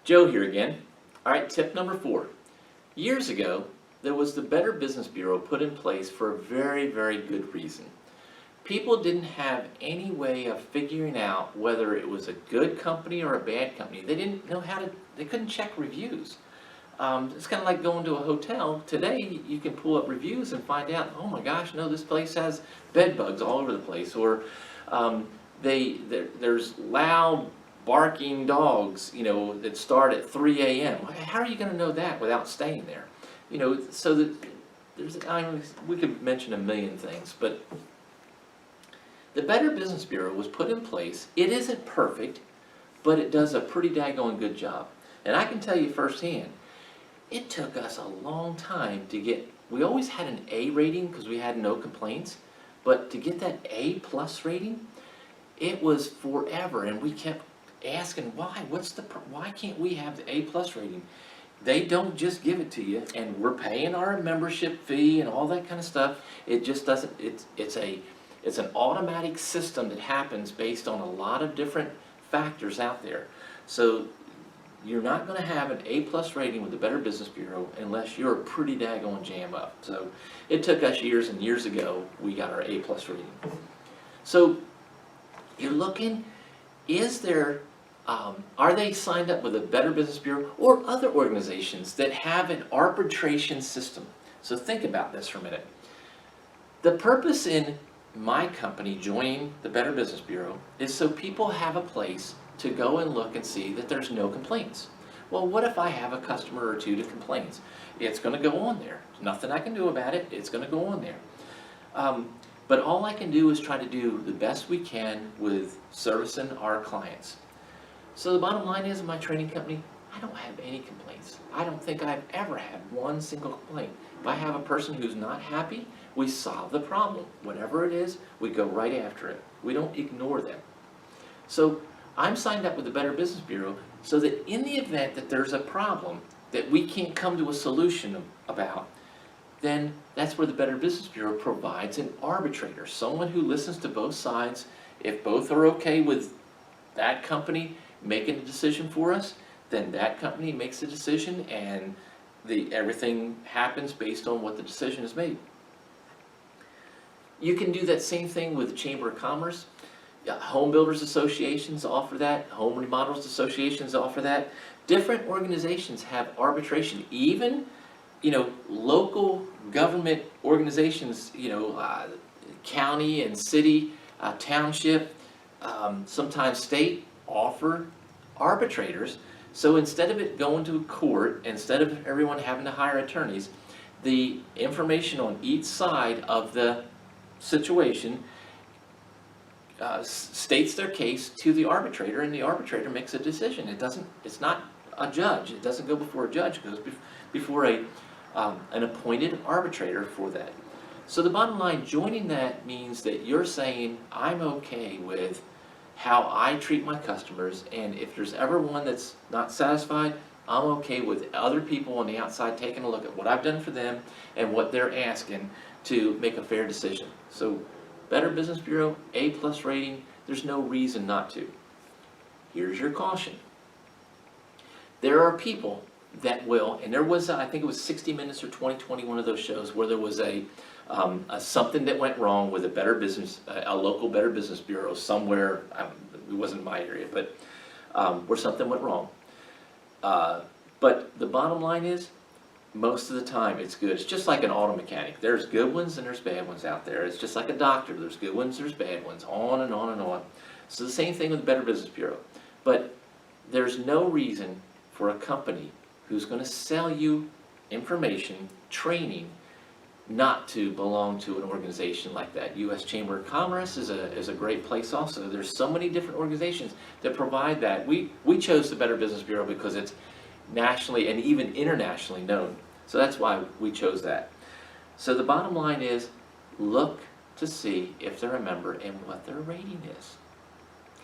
Joe here again. All right, tip number 4. Years ago, there was the Better Business Bureau put in place for a very, very good reason. People didn't have any way of figuring out whether it was a good company or a bad company. They didn't know they couldn't check reviews. It's kind of like going to a hotel. Today, you can pull up reviews and find out, oh my gosh, no, this place has bed bugs all over the place. Or there's loud barking dogs, that start at 3 a.m. How are you going to know that without staying there? So that we could mention a million things, but the Better Business Bureau was put in place. It isn't perfect, but it does a pretty daggone good job. And I can tell you firsthand, it took us a long time to get, we always had an A rating because we had no complaints, but to get that A+ rating, it was forever, and we kept asking why. Why can't we have the A+ rating? They don't just give it to you, and we're paying our membership fee and all that kind of stuff. It just doesn't. It's an automatic system that happens based on a lot of different factors out there. So you're not going to have an A+ rating with the Better Business Bureau unless you're pretty daggone jam up. So it took us years and years ago we got our A+ rating. So you're looking, are they signed up with a Better Business Bureau or other organizations that have an arbitration system? So think about this for a minute. The purpose in my company joining the Better Business Bureau is so people have a place to go and look and see that there's no complaints. Well, what if I have a customer or two that complains? It's going to go on there. There's nothing I can do about it. It's going to go on there. But all I can do is try to do the best we can with servicing our clients. So the bottom line is, in my training company, I don't have any complaints. I don't think I've ever had one single complaint. If I have a person who's not happy, we solve the problem. Whatever it is, we go right after it. We don't ignore them. So I'm signed up with the Better Business Bureau so that in the event that there's a problem that we can't come to a solution about, then that's where the Better Business Bureau provides an arbitrator, someone who listens to both sides. If both are okay with that company making a decision for us, then that company makes the decision, and everything happens based on what the decision is made. You can do that same thing with the Chamber of Commerce. Home Builders Associations offer that. Home Remodelers Associations offer that. Different organizations have arbitration. Even, local government organizations, county and city, township, sometimes state, offer arbitrators. So instead of it going to court, instead of everyone having to hire attorneys, the information on each side of the situation states their case to the arbitrator, and the arbitrator makes a decision. It's not a judge. It doesn't go before a judge. It goes before an appointed arbitrator for that. So the bottom line, joining that means that you're saying, I'm okay with how I treat my customers, and if there's ever one that's not satisfied, I'm okay with other people on the outside taking a look at what I've done for them and what they're asking to make a fair decision. So Better Business Bureau, A+ rating, there's no reason not to. Here's your caution. There are people that will, and there was, I think it was 60 Minutes or 2020, one of those shows where there was a something that went wrong with a local Better Business Bureau somewhere. It wasn't my area, but where something went wrong. But the bottom line is, most of the time it's good. It's just like an auto mechanic. There's good ones and there's bad ones out there. It's just like a doctor. There's good ones, there's bad ones, on and on and on. So the same thing with the Better Business Bureau. But there's no reason for a company who's going to sell you information, training, not to belong to an organization like that. U.S. Chamber of Commerce is a great place also. There's so many different organizations that provide that. We chose the Better Business Bureau because it's nationally and even internationally known. So that's why we chose that. So the bottom line is, look to see if they're a member and what their rating is.